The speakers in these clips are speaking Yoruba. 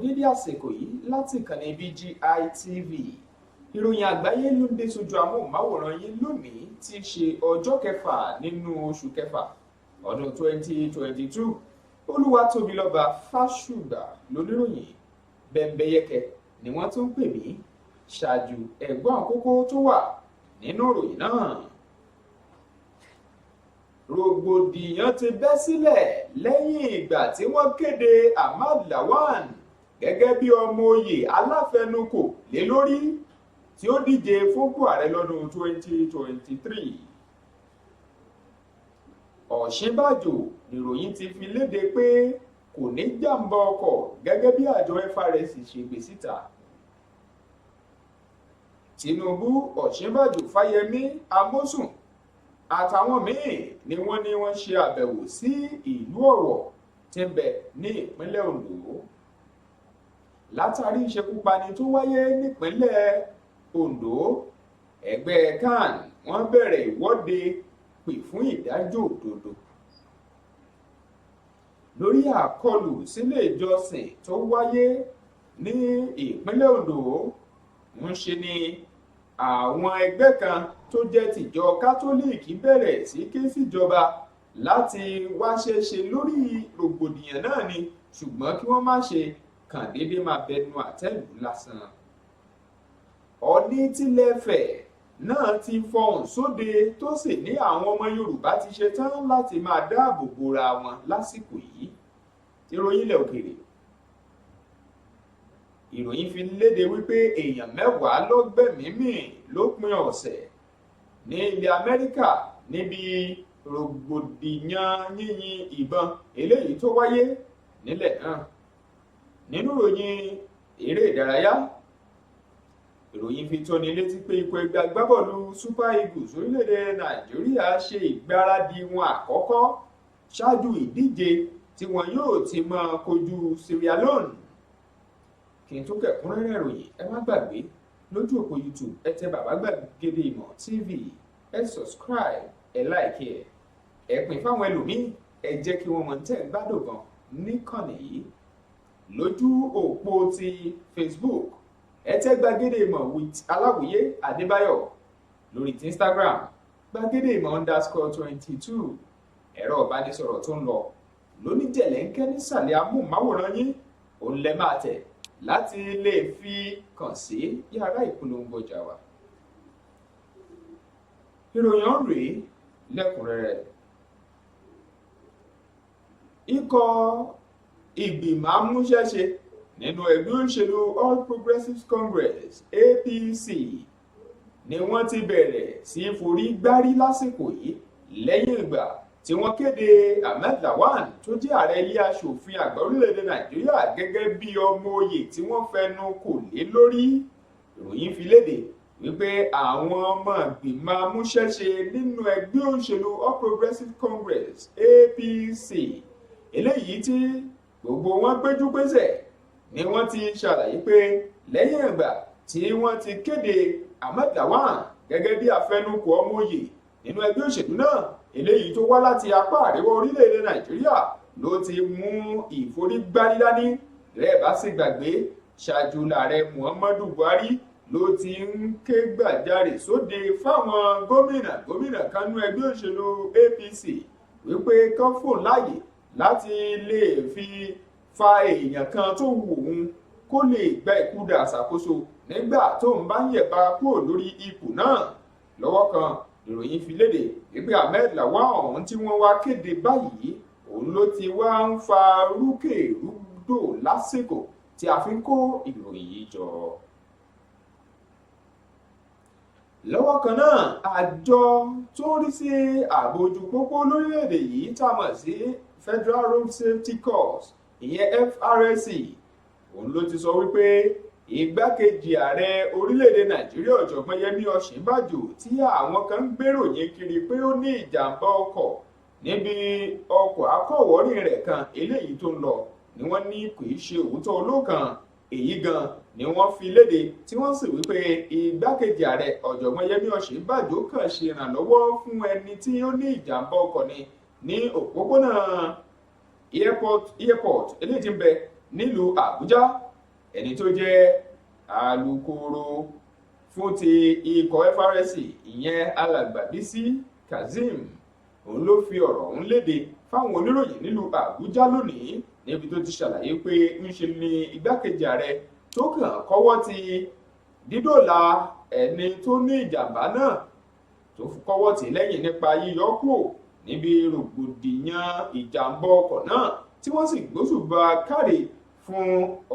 dédé àsìkò yìí láti ìkànnì BGI TV. Ìròyìn àgbáyé ló ń dé sójú amóhùnmáwòrán yín lónìí tí í ṣe ọjọ́ kẹfà nínú oṣù kẹfà ọdún 2022. Olúwatóbilọ́ba Fásùgbà lóníròyìn, Bẹ́mbẹ́yẹ́kẹ́ ni wọ́n tún pè mí. Ṣáájú ẹ̀gbọ́n àkókò tó wà nínú ìròyìn náà. Rògbòdìyàn ti bẹ́ sílẹ̀ lẹ́yìn ìgbà tí wọ́n kéde Ahmad Lawan gẹ́gẹ́ bí ọmọ oyè aláfẹnukò lé lórí tí ó díje fúnpò ààrẹ lọ́dún 2023. Ọ̀ṣínbàjò nìròyìn ti fi léde pé kò ní jàǹbá ọkọ̀ gẹ́gẹ́ bí àjọ FRS ṣe gbé síta. Tinubu, Ọ̀ṣínbàjò, Fáyẹmí, Amósùn àtàwọn míì ni wọ́n ṣe àbẹ̀wò sí ìlú Ọ̀wọ̀ tí ń bẹ ní ìpínlẹ̀ Ondo látàrí ìṣekúpani tó wáyé nípínlẹ̀ Ondo. Ẹgbẹ́ CAN wọ́n bẹ̀rẹ̀ ìwọ́de pè fún ìdájọ́ òdodo lórí àkọlù sílé ìjọsìn tó wáyé ní ìpínlẹ̀ Ondo. ń ṣe ni àwọn ẹgbẹ́ kan tó jẹ́ tìjọ kátólíìkì bẹ̀rẹ̀ sí ké síjọba láti wá ṣeéṣe lórí rògbòdìyàn náà ni, ṣùgbọ́n kí wọ́n má ṣe kàn déédé máa bẹnu àtẹ́lù lásán. Ọọ̀ni tilẹ̀fẹ̀ náà ti fọhùn sóde tó sì ní àwọn ọmọ Yorùbá ti ṣetán láti máa dáàbò bora wọn lásìkò yìí. Ìròyìn ilẹ̀ òkèèrè. Ìròyìn fi léde wípé èèyàn 10 ló gbẹ̀mí mì lópin ọ̀sẹ̀ ní ilẹ̀ Amẹ́ríkà níbi rògbòdìyàn yíyin ìbọn eléyìí tó wáyé nílẹ̀ náà. Nínú ìròyìn eré ìdárayá, ìròyìn fi tóni létí pé ikọ̀ ẹgbẹ́ agbábọ́ọ̀lù Super Eagles orílẹ̀-èdè Nàìjíríà ṣe ìgbáradì wọn àkọ́kọ́ ṣáájú ìdíje tí wọn yóò ti máa kojú Sierra Leone. Kí n tó kẹ̀kúnrẹ́rẹ́ ìròyìn, ẹ má gbàgbé lójú òpó YouTube ẹ tẹ Bàbá Gbàgede Ìmọ̀ TV, ẹ subscribe, ẹ like ẹ pín fáwọn ẹlòmíín, ẹ jẹ́ kí wọ́n mọ̀ tẹ́ gbádùn gan níkànnì yìí. Lójú òpó ti Facebook ẹ tẹ Gbàgede Ìmọ̀ with Aláwìyé Adébáyọ̀, lórí ti Instagram Gbàgede Ìmọ̀ _22. ẹ̀rọ ìbánisọ̀rọ̀ tó ń lọ lóníjẹ̀lẹ́ńkẹ́ nísàlẹ̀ amóhùnmáwòrán yín òun lẹ máa tẹ̀ láti lè fi kàn sí yàrá ìpolongo ọjà wa. Ìròyìn ọ̀hún rèé lẹ́kùnrẹ́rẹ́. Ikọ̀ ìgbìmọ̀ amúṣẹ́ṣe nínú ẹgbẹ́ òṣèlú All Progressives Congress APC ni wọ́n ti bẹ̀rẹ̀ sí forí gbárí lásìkò yìí lẹ́yìn ìgbà tí wọ́n kéde Ahmad Lawan tó jẹ́ ààrẹ ilé aṣòfin àgbà orílẹ̀-èdè Nàìjíríà gẹ́gẹ́ bí ọmọ oyè tí wọ́n fẹnu kò lé lórí. Ìròyìn fi léde wípé àwọn ọmọ ìgbìmọ̀ amúṣẹ́ṣe nínú ẹgbẹ́ òṣèlú All Progressives Congress APC eléyìí tí gbogbo wọn péjú pésẹ̀ ni wọ́n ti ṣàlàyé pé lẹ́yìn ìgbà tí wọ́n ti kéde Ahmad Lawan gẹ́gẹ́ bí afẹnukò ọmọ oyè nínú ẹgbẹ́ òṣèlú náà eléyìí tó wá láti apá àríwá orílẹ̀-èdè Nàìjíríà ló ti mú ìforígbárí dání. Rẹ̀ bá sì gbàgbé, ṣáájú lààrẹ Muhammadu Buhari ló ti ń ké gbàjarè sóde fáwọn gómìnà kanú ẹgbẹ́ òṣèlú APC wípé kán fò láàyè láti lè fi fa èèyàn kan tó wù òun kó lè gba ìkúdà àṣàkóso nígbà tó ń bá ń yẹ̀bá kúrò lórí ipò náà. Lọ́wọ́ kan ìròyìn fi léde wípé Ahmad Lawan ọ̀hún tí wọ́n wá kéde báyìí òun ló ti wá ń fa rúkèrúdò lásìkò tí a fi ń kó ìròyìn yìí jọ. Lọ́wọ́ kan náà, àjọ tó ń rí sí ààbò ojú pópó lórílẹ̀‐èdè yìí tá a mọ̀ sí Federal Road Safety Corps ìyẹn FRSC òun ló ti sọ wípé igbákejì ààrẹ orílẹ̀-èdè Nàìjíríà ọ̀jọ̀gbọ́n Yẹmí Ọ̀ṣínbàjò tí àwọn kan ń gbèròyìn kiri pé ó ní ìjàmbá ọkọ̀ níbi ọkọ̀ akọ̀wọ́rìn rẹ̀ kan eléyìí tó ń lọ ni wọ́n ní kò í ṣe òótọ́ olókan. Èyí gan ni wọ́n fi léde tí wọ́n sì wípé igbákejì ààrẹ ọ̀jọ̀gbọ́n Yẹmí Ọ̀ṣínbàjò kàn ṣe ìrànlọ́wọ́ fún ẹni tí ó ní ìjàmbá ọkọ̀ ní òpópónà airport eléyìí tí ń bẹ nílùú Àbújá ẹni tó jẹ́ alukoro fún ti ikọ̀ FRSC ìyẹn alàgbà Bísí Kazeem òun ló fi ọ̀rọ̀ ọ̀hún léde fáwọn oníròyìn nílùú Àbújá lónìí níbi tó ti ṣàlàyé pé ńṣe ni igbákejì ààrẹ tó kàn kọ́wọ́ ti dídòòlà ẹni tó ní ìjàmbá náà tó kọ́wọ́ tì lẹ́yìn nípa yíyọ kúrò níbi rògbòdìyàn ìjàmbá ọkọ̀ náà tí wọ́n sì gbóṣùbà káre fún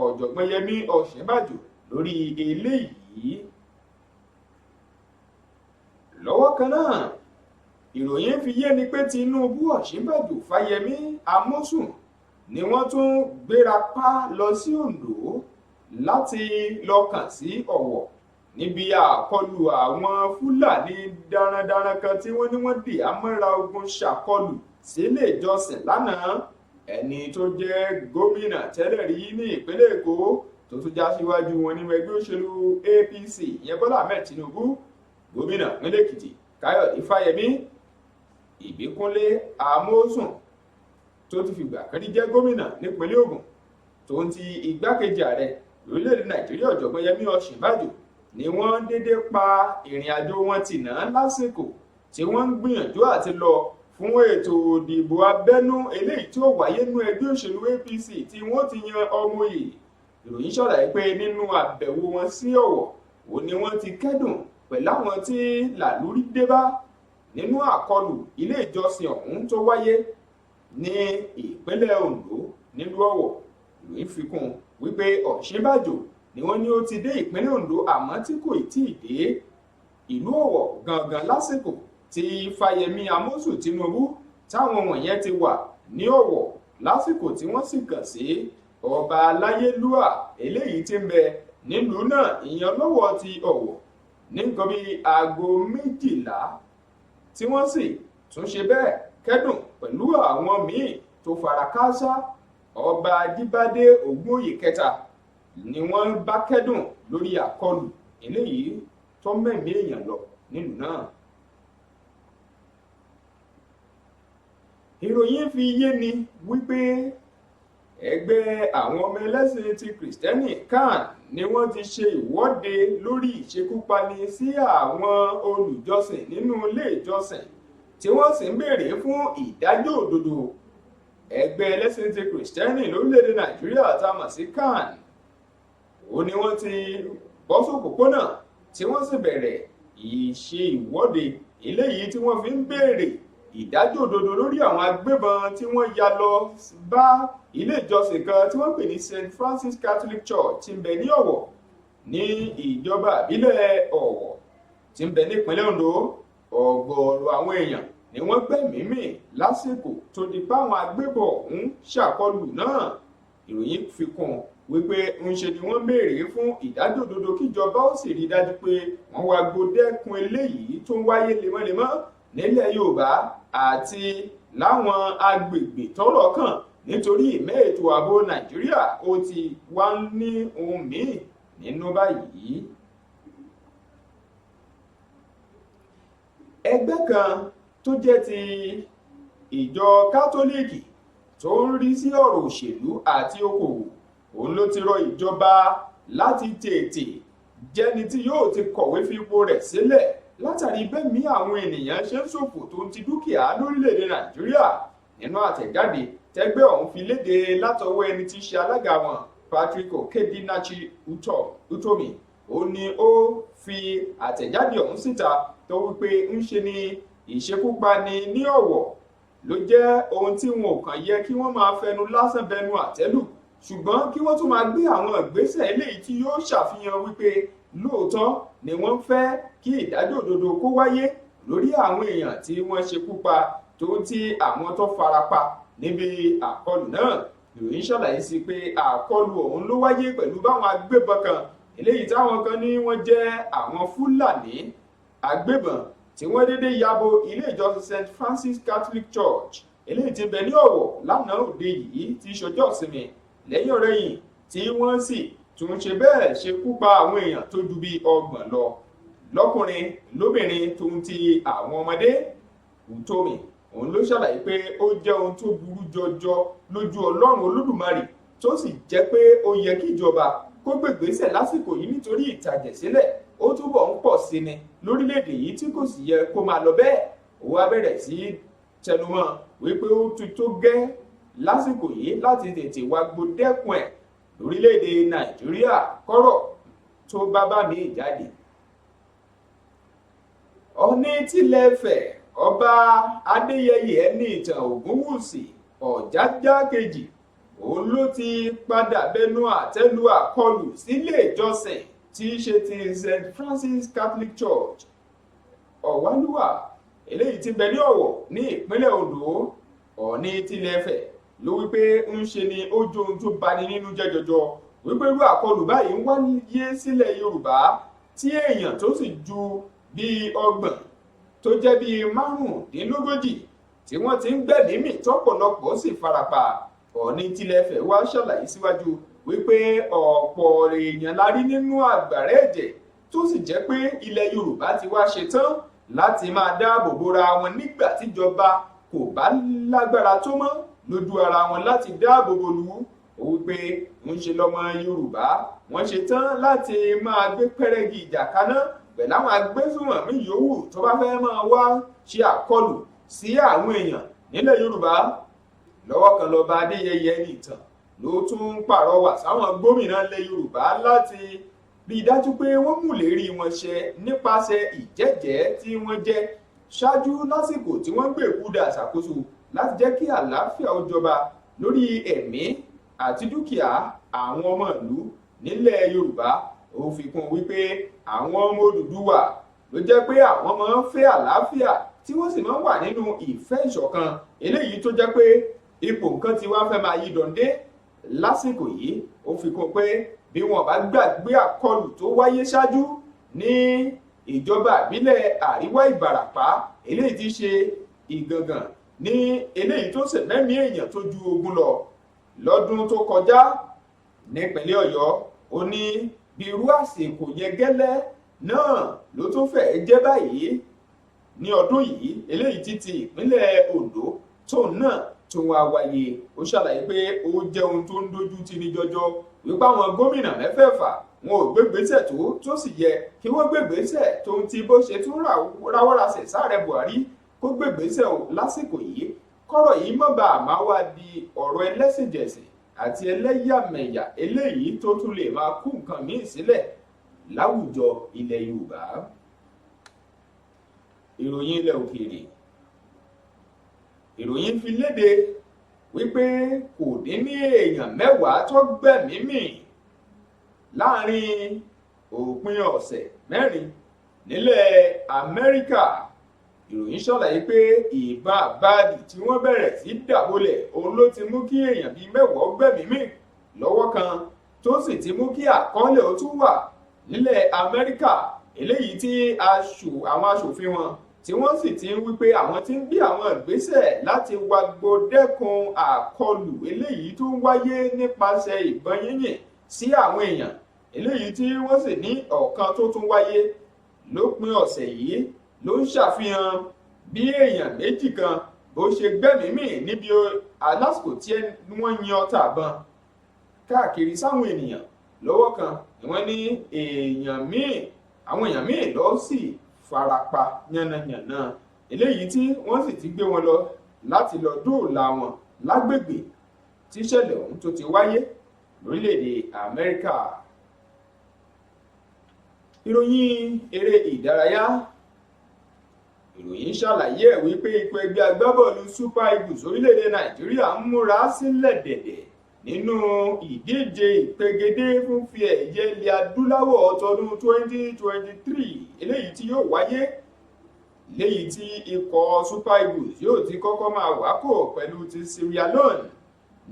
ọ̀jọ̀gbọ́n Yẹmí Ọ̀ṣínbàjò lórí eléyìí. lọ́wọ́ kan náà ìròyìn fi yé ni pé Tinubu, Ọ̀ṣínbàjò, Fáyẹmí, Amósùn ni wọ́n tún gbéra pa lọ sí Oǹdó láti lọ kàn sí Ọ̀wọ̀ níbi àkọlù àwọn Fúlàní darandaran kan tí wọ́n ní wọ́n dì àmọ́ra ogun ṣàkọlù sílé ìjọsìn lánàá. ẹni tó jẹ́ gómìnà tẹ́lẹ̀ rí ní ìpínlẹ̀ Èkó tó tún já síwájú wọn nínú ẹgbẹ́ òṣèlú APC ìyẹn Bọ́lá Ahmed Tinubu, gómìnà ìpínlẹ̀ Èkìtì Káyọ̀dé Fáyẹmí, Ìbíkúnlé Amósùn tó ti fìgbà kan rí jẹ́ gómìnà nípínlẹ̀ Ògùn tó ń ti igbákejì ààrẹ lórílẹ̀‐èdè Nàìjíríà ọ̀jọ̀gbọ́n Yẹmí Ọ̀ṣínbàjò ni wọ́n dédé pa ìrìn àjò wọn tì náà lásìkò tí wọ́n ń gbìyànjú àti lọ fún ètò ìdìbò abẹ́nú eléyìí tí ó wáyé nínú ẹgbẹ́ òṣèlú APC tí wọ́n ti yan ọmọ òye. ìròyìn ṣàlàyé pé nínú àbẹ̀wò wọn sí Ọ̀wọ̀ òun ni wọ́n ti kẹ́dùn pẹ̀lú àwọn tí làlúrí dé bá nínú àkọlù ilé ìjọsìn ọ̀hún tó wáyé ní ìpínlẹ̀ Oǹdó nílùú Ọ̀wọ̀. ìròyìn fi kún wípé Ọ̀ṣínbàjò ni wọ́n ní ó ti dé ìpínlẹ̀ Oǹdó àmọ́ tí kò tí ì dé ìlú Ọ̀wọ̀ gangan lásìkò tí Fáyẹmí, Amósùn, Tinubu táwọn wọ̀nyẹn ti wà ní Ọ̀wọ̀ lásìkò tí wọ́n sì kàn sí ọba aláyélúwà eléyìí tí ń bẹ nílùú náà ìyẹn lọ́wọ́ ti Ọ̀wọ̀ ní nǹkan bíi aago 12 tí wọ́n sì tún ṣe bẹ́ẹ̀ kẹ́dùn pẹ̀lú àwọn míì tó fara káásá. ọba Ajíbádé Ògúnwòyè kẹta ni wọ́n bá kẹ́dùn lórí àkọlù eléyìí tó mẹ́mí èèyàn lọ nílùú náà. ìròyìn fi yé ni wípé ẹgbẹ́ àwọn ọmọ ẹlẹ́sìn ti Kìrìsìtẹ́nì CAN ni wọ́n ti ṣe ìwọ́de lórí ìṣekúpani sí àwọn olùjọsìn nínú ilé ìjọsìn tí wọ́n sì ń béèrè fún ìdájọ́ òdodo. ẹgbẹ́ ẹlẹ́sìn ti Kìrìsìtẹ́nì lórílẹ̀‐èdè Nàìjíríà tá a mọ̀ sí CAN ó ní wọ́n ti bọ́ sópòpónà tí wọ́n sì bẹ̀rẹ̀ ìṣe ìwọ́de eléyìí tí wọ́n fi ń béèrè ìdájọ́ òdodo lórí àwọn agbébọn tí wọ́n ya lọ bá ilé ìjọsìn kan tí wọ́n pè ní St. Francis Catholic Church tí ń bẹ ní Ọ̀wọ̀ ní ìjọba ìbílẹ̀ Ọ̀wọ̀ tí ń bẹ nípínlẹ̀ Oǹdó. ọ̀gọ̀ọ̀rọ̀ àwọn èèyàn ni wọ́n gbẹ̀mí mì lásìkò tó di báwọn agbébọn ọ̀hún ṣàkọlù náà. ìròyìn fi kún wípé ńṣe ni wọ́n béèrè fún ìdájọ́ òdodo kíjọba ó sì rí dájú pé wọ́n wá gbódẹ́kun eléyìí tó ń wáyé lemọ́lemọ́ nílẹ̀ Yorùbá àti láwọn agbègbè tọ́rọ̀ kàn nítorí ìmẹ́ ètò ààbò Nàìjíríà ó ti wá ní ohun míì nínú báyìí. ẹgbẹ́ kan tó jẹ́ ti ìjọ Kátólíìkì tó ń rí sí ọ̀rọ̀ òṣèlú àti okòwò òun ló ti rọ ìjọba láti tètè jẹ́ni tí yóò ti kọ̀wé fipò rẹ̀ sílẹ̀ látàrí bẹ́ẹ̀mí àwọn ènìyàn ṣe ń ṣòfò tó ń ti dúkìá lórílẹ̀‐èdè Nàìjíríà. nínú àtẹ̀jáde tẹ́gbẹ́ ọ̀hún fi léde látọwọ́ ẹni tí í ṣe alága wọn Patrick Okedinachi Utomi ó ní ó fi àtẹ̀jáde ọ̀hún síta tó wípé ń ṣe ni ìṣekúpani ní Ọ̀wọ̀ ló jẹ́ ohun tí wọn ò kàn yẹ kí wọ́n máa fẹnu lásán bẹnu àtẹ́lù ṣùgbọ́n kí wọ́n tún máa gbé àwọn ìgbésẹ̀ eléyìí tí yóò ṣàfihàn wípé lóòótọ́ ni wọ́n fẹ́ kí ìdájọ́ òdodo kó wáyé lórí àwọn èèyàn tí wọ́n ṣekú pa tó ti àwọn tó farapa níbi àkọlù náà. ìròyìn ṣàlàyé sí pé àkọlù ọ̀hún ló wáyé pẹ̀lú báwọn agbébọn kan eléyìí táwọn kan ní wọ́n jẹ́ àwọn Fúlàní agbébọn tí wọ́n dédé yabo ilé ìjọsìn St. Francis Catholic Church eléyìí tí bẹ ní Ọ̀wọ̀ lánàá òde yìí tí ṣọjọ́ ìsinmi lẹ́yìn ọ̀rẹ́yìn tí wọ́n sì tún ṣe bẹ́ẹ̀ ṣekú pa àwọn èèyàn tó ju bí 30 lọ lọ́kùnrin lóbìnrin tó ń ti àwọn ọmọdé. Utomi òun ló ṣàlàyé pé ó jẹ́ ohun tó burú jọjọ lójú Ọlọ́run Olódùmarè tó sì jẹ́ pé ó yẹ kí ìjọba kó gbègbèsẹ̀ lásìkò yìí nítorí ìtàjẹ̀sílẹ̀ ó túbọ̀ ń pọ̀ sí ni lórílẹ̀‐èdè yìí tí kò sì yẹ kó máa lọ bẹ́ẹ̀. Ó wá bẹ̀rẹ̀ sí tẹnumọ́ wípé ó ti tó gẹ́ lásìkò yìí láti tètè wá gbódẹ́kun ẹ̀ lórílẹ̀‐èdè Nàìjíríà kọ́rọ̀ tó bá mi jáde. Ọọ̀ni tilẹ̀ Ifẹ̀ ọba Adéyẹyè Ẹniìtàn Ògúnwùsì Ọ̀jájá kejì òun ló ti padà bẹnu àtẹ́ lu àkọlù sílé ìjọsìn tí í ṣe ti St. Francis Catholic Church Ọ̀wálúwà eléyìí tí bẹ ní Ọ̀wọ̀ ní ìpínlẹ̀ Oǹdó. Ọọ̀ni tilẹ̀ Ifẹ̀ ló wípé ń ṣe ni ó jó ohun tó bani nínú jẹ́ jọjọ wípé irú àkọlù báyìí ń wáyé sílẹ̀ Yorùbá tí èèyàn tó sì ju bíi 30 tó jẹ́ bíi 45 tí wọ́n ti ń gbẹ̀mí mì tọ́pọ̀lọpọ̀ sì farapa. Ọọ̀ni tilẹ̀ Ifẹ̀ wá ṣàlàyé síwájú wípé ọ̀pọ̀ èèyàn la rí nínú àgbàrá ẹ̀jẹ̀ tó sì jẹ́ pé ilẹ̀ Yorùbá ti wá ṣetán láti máa dáàbò bora wọn nígbà tíjọba kò bá lágbára tó mọ́ lójú ara wọn láti dáàbò bolú. Ó wípé ń ṣe lọ́mọ Yorùbá wọ́n ṣetán láti máa gbé pẹ́rẹ́gì ìjà kaná pẹ̀lú àwọn agbésùnmọ̀mí yòówù tó bá fẹ́ máa wá ṣe àkọlù sí àwọn èèyàn nílẹ̀ Yorùbá. Lọ́wọ́ kan lọ́ba Adéyẹyè Ẹniìtàn ló tún pàrọwà sáwọn gómìnà ilẹ̀ Yorùbá láti rí i dájú pé wọ́n múlérí wọn ṣẹ nípasẹ̀ ìjẹ́jẹ́ tí wọ́n jẹ́ ṣáájú lásìkò tí wọ́n gbèkúdà ṣàkóso láti jẹ́ kí àlàáfíà ó jọba lórí ẹ̀mí àti dúkìá àwọn ọmọ ìlú nílẹ̀ Yorùbá. Ó fi kún wípé àwọn ọmọ Odùduwà ló jẹ́ pé àwọn máa ń fẹ́ àlàáfíà tí wọ́n sì máa ń wà nínú ìfẹ́ ìṣọ̀kan eléyìí tó jẹ́ pé ipò nǹkan ti wá fẹ́ máa yí dọ̀ndé lásìkò yìí. Ó fi kún pé bí wọn bá gbàgbé àkọlù tó wáyé ṣáájú ní ìjọba ìbílẹ̀ Àríwá Ìbàràpá eléyìí tí ṣe Ìgàngàn ní eléyìí tó sì mẹ́mí èèyàn tó ju 20 lọ lọ́dún tó kọjá nípínlẹ̀ Ọ̀yọ́. Ó ní bí irú àsìkò yẹn gẹ́lẹ́ náà ló tún fẹ́ẹ́ jẹ́ báyìí ní ọdún yìí eléyìí títí ìpínlẹ̀ Oǹdó tóun náà tún wá wáyé. Ó ṣàlàyé pé ó jẹ́ ohun tó ń dojú tì ní jọjọ wípé àwọn gómìnà mẹ́fẹ̀ẹ̀fà wọn ò gbégbésẹ̀ tó sì yẹ kí wọ́n gbégbésẹ̀ tó ń ti bó ṣe tún ráwọ́rasẹ̀ sáàrẹ Buhari kó gbégbésẹ̀ lásìkò yìí kọ́rọ̀ yìí má bàa máa wá di ọ̀rọ̀ ẹlẹ́sìnjẹ̀sìn àti ẹlẹ́yàmẹ̀yà eléyìí tó tún lè máa kú nǹkan míì sílẹ̀ láwùjọ ilẹ̀ Yorùbá. Ìròyìn ilẹ̀ òkèèrè. Ìròyìn fi léde wípé kò dín ní èèyàn 10 tó gbẹ̀mí mì láàrin òpin ọ̀sẹ̀ 4 nílẹ̀ Amẹ́ríkà. Ìròyìn ṣàlàyé pé ìbọn àbáàdì tí wọ́n bẹ̀rẹ̀ sí dàbólẹ̀ òun ló ti mú kí èèyàn bíi 10 gbẹ̀mí mì lọ́wọ́ kan tó sì ti mú kí àkọọ́lẹ̀ ó tún wà nílẹ̀ Amẹ́ríkà eléyìí tí àwọn aṣòfin wọn tí wọ́n sì ti ń wípé àwọn tí ń gbé àwọn ìgbésẹ̀ láti wagbo dẹ́kun àkọlù eléyìí tó ń wáyé nípasẹ̀ ìbọn yínyìn sí àwọn èèyàn eléyìí tí wọ́n sì ní ọ̀kan tó tún wáyé lópin ọ̀sẹ̀ yìí ló ń ṣàfihàn bí èèyàn 2 kan bó ṣe gbẹ́mìí mì níbi lásìkò tí wọ́n yin ọta àbọn káàkiri sáwọn ènìyàn. Lọ́wọ́ kan ni wọ́n ní àwọn èèyàn míì lọ sí farapa yánnayànna eléyìí tí wọ́n sì ti gbé wọn lọ láti lọ dóòlà wọn lágbègbè tíṣẹ̀lẹ̀ ọ̀hún tó ti wáyé lórílẹ̀‐èdè Amẹ́ríkà. Ìròyìn eré ìdárayá. Ìròyìn ṣàlàyé ẹ̀ wípé ikọ̀ ẹgbẹ́ agbábọ́ọ̀lù Super Eagles orílẹ̀‐èdè Nàìjíríà ń múra sílẹ̀ dẹ̀dẹ̀ nínú ìdíje ìpegedé fún fi ẹ̀yẹ ilẹ̀ adúláwọ̀ tọdún 2023 eléyìí tí yóò wáyé léyìí tí ikọ̀ Super Eagles yóò ti kọ́kọ́ máa wákò pẹ̀lú ti Sierra Leone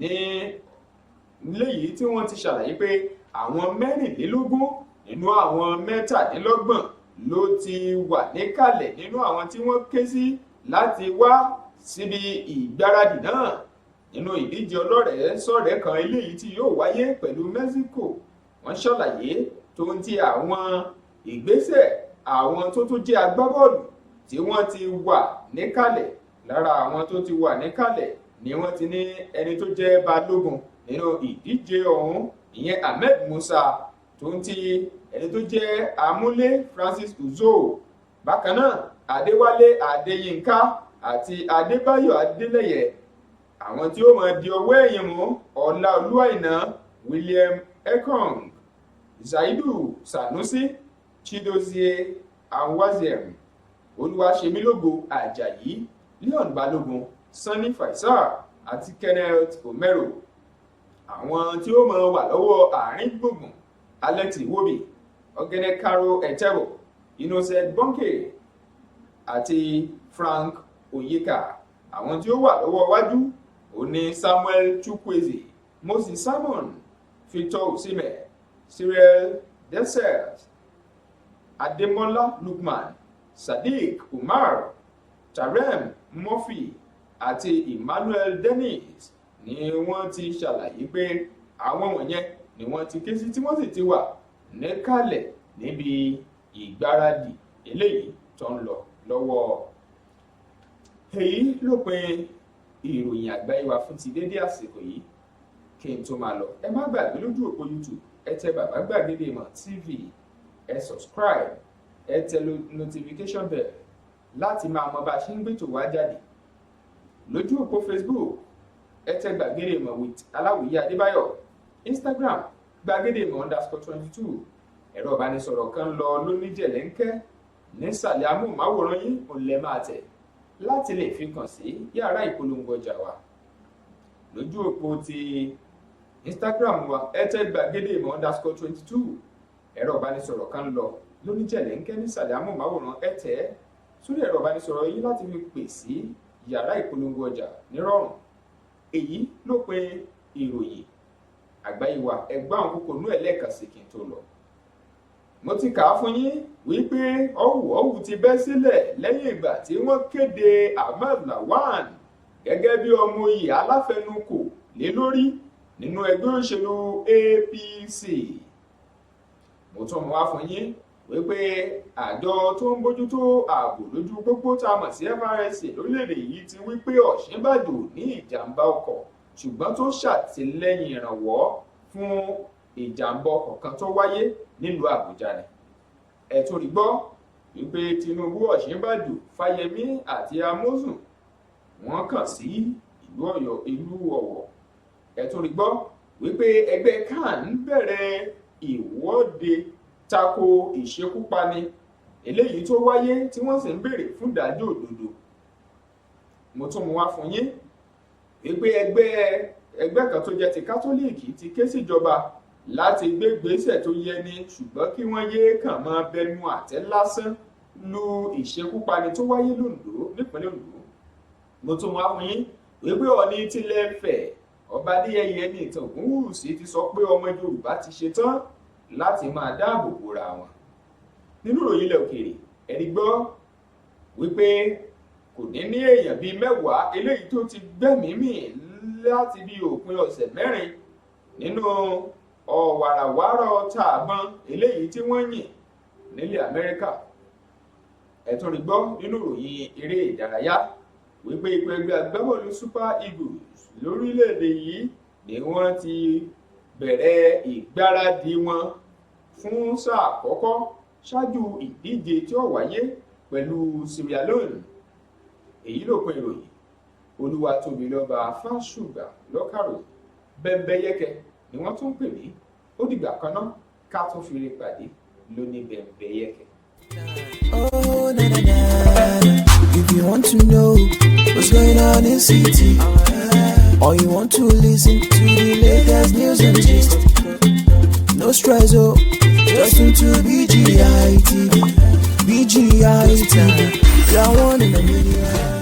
ní léyìí tí wọ́n ti ṣàlàyé pé àwọn 24 nínú àwọn 27 ló ti wà níkàlẹ̀ nínú àwọn tí wọ́n ké sí láti wá síbi ìgbáradì náà nínú ìdíje ọlọ́rẹ̀ẹ́ sọ̀rẹ́ kan eléyìí tí yóò wáyé pẹ̀lú Mexico. Wọ́n ṣàlàyé tó ń ti àwọn ìgbésẹ̀ àwọn tó tún jẹ́ agbábọ́ọ̀lù tí wọ́n ti wà níkàlẹ̀. Lára àwọn tó ti wà níkàlẹ̀ ni wọ́n ti ní ẹni tó jẹ́ balógun nínú ìdíje ọ̀hún ìyẹn Ahmed Musa tó ń ti ẹni tó jẹ́ amúlé Francis Uzo, bákan náà Adéwálé Adéyínká àti Adébáyọ̀ Adélẹ́yẹ. Àwọn tí ó máa di ọwọ́ ẹ̀yìn mú Ọláolú Àìná, William Ekong, Zaidu Sanusi, Chidozie Anwazem, Olúwaṣemílógo Àjàyí, Leon Balógun, Sanni Faisal àti Kenneth Omero. Àwọn tí ó máa wà lọ́wọ́ àárín gbùngbùn Alex Iwobi, Ọ̀gẹ́nẹ́ Caro Etebo, Innocent Bonke àti Frank Oyeka. Àwọn tí ó wà lọ́wọ́ wájú òní Samuel Chukwueze, Moses Simon, Victor Osimhen, Cyril Desert, Ademola Lukman, Sadiq Umar, Tarem Murphy àti Emmanuel Dennis ni wọ́n ti ṣàlàyé pé àwọn wọ̀nyẹn ni wọ́n ti ké sí tí wọ́n sì ti wà níkàlẹ̀ níbi ìgbáradì eléyìí tó ń lọ lọ́wọ́. Èyí lópin ìròyìn àgbáyé wa fún ti dédé àsìkò yìí. Kí n tó máa lọ, ẹ má gbàgbé lójú òpó YouTube ẹ tẹ Bàbá Gbàgede Ìmọ̀ TV, ẹ subscribe, ẹ tẹ notification bell láti máa mọ bá a ṣe ń gbètò wá jáde. Lójú òpó Facebook ẹ tẹ Gbàgede Ìmọ̀ with Aláwìyé Adébáyọ̀, Instagram Gbàgede Ìmọ̀ _22. Ẹ̀rọ ìbánisọ̀rọ̀ kan lọ lóníjẹ̀lẹ́ńkẹ́ nísàlẹ̀ amóhùnmáwòrán yín òun lẹ máa tẹ̀ láti lè fi kàn sí yàrá ìpolongo ọjà wa. Lójú òpó ti Instagram wa ẹ tẹ Gbàgede Ìmọ̀ _22. Ẹ̀rọ ìbánisọ̀rọ̀ kan lọ lóníjẹ̀lẹ́ńkẹ́ nísàlẹ̀ amóhùnmáwòrán ẹ tẹ̀ sórí ẹ̀rọ ìbánisọ̀rọ̀ yín láti fi pè sí yàrá ìpolongo ọjà nírọ̀rùn. Èyí ló pé ìròyìn àgbáyé wa ẹgbẹ́ àwọn kókó inú ẹlẹ́ẹ̀kan sí kí n tó lọ. Mo ti kà á fún yín wípé ọ̀wù ti bẹ́ sílẹ̀ lẹ́yìn ìgbà tí wọ́n kéde Ahmed Lawan gẹ́gẹ́ bí ọmọ oyè aláfẹnukò lé lórí nínú ẹgbẹ́ òṣèlú APC. Mo tún mú wá fún yín wípé àjọ tó ń bójútó ààbò lójú pópó tá a mọ̀ sí FRSC lórílẹ̀‐èdè yìí ti wípé Ọ̀ṣínbàjò ní ìjàmbá ọkọ̀ ṣùgbọ́n tó ṣàtìlẹ́yìn ìrànwọ́ fún ìjàmbá ọkọ̀ kan tó wáyé nílùú Àbújá ni. Ẹ tún rí gbọ́ wípé Tinubu, Ọ̀ṣínbàjò, Fáyẹmí àti Amósùn wọ́n kàn sí ìlú Ọ̀wọ̀. Ẹ tún rí gbọ́ wípé ẹgbẹ́ CAN bẹ̀rẹ̀ ìwọ́de tako ìṣekúpani eléyìí tó wáyé tí wọ́n sì ń béèrè fún ìdájọ́ òdodo. Mo tún mú wá fún yín wípé ẹgbẹ́ kan tó jẹ́ ti kátólíìkì ti ké síjọba láti gbé ìgbésẹ̀ tó yẹni ṣùgbọ́n kí wọ́n yéé kàn máa bẹnu àtẹ́ lásán lu ìṣekúpani tó wáyé nípínlẹ̀ Oǹdó. Mo tún wá fún yín wípé Ọọ̀ni tilẹ̀ Ifẹ̀ Ọba Adéyẹyẹ ní ìtàn Ògúnwùsì ti sọ pé ọmọ Yorùbá ti ṣetán láti máa dáàbò bora wọn. Nínú ìròyìn ilẹ̀ òkèèrè ẹ̀rí gbọ́ wípé kò ní èèyàn bíi 10 eléyìí tó ti gbẹ́mìí mì láti bí òpin ọ̀sẹ̀ 4 nínú ọ̀wàràwárọ̀ ọta àbọn eléyìí tí wọ́n yìn nílẹ̀ Amẹ́ríkà. Ẹ tún rí gbọ́ nínú ìròyìn eré ìdárayá wípé ikọ̀ ẹgbẹ́ agbábọ́ọ̀lù Super Eagles lórílẹ̀‐èdè yìí ni wọ́n ti bẹ̀rẹ̀ ìgbáradì wọn fún sáà àkọ́kọ́ ṣáájú ìdíje tí ó wáyé pẹ̀lú Sierra Leone. Èyí ló pin ìròyìn. Olúwatóbilọ́ba Fásùgbà lọ́kàrò Bẹ́mbẹ́yẹ́kẹ́ ni wọ́n tún pè mí. Ó dìgbà kan náà ká tún fi rí pàdé lóní Bẹ́mbẹ́yẹ́kẹ́. Oh, na na na. If you want to know what's going on in city, or you want to listen to the latest news and gist, no stress, oh, just tune to BGI TV. BGI TV, you're one in a million.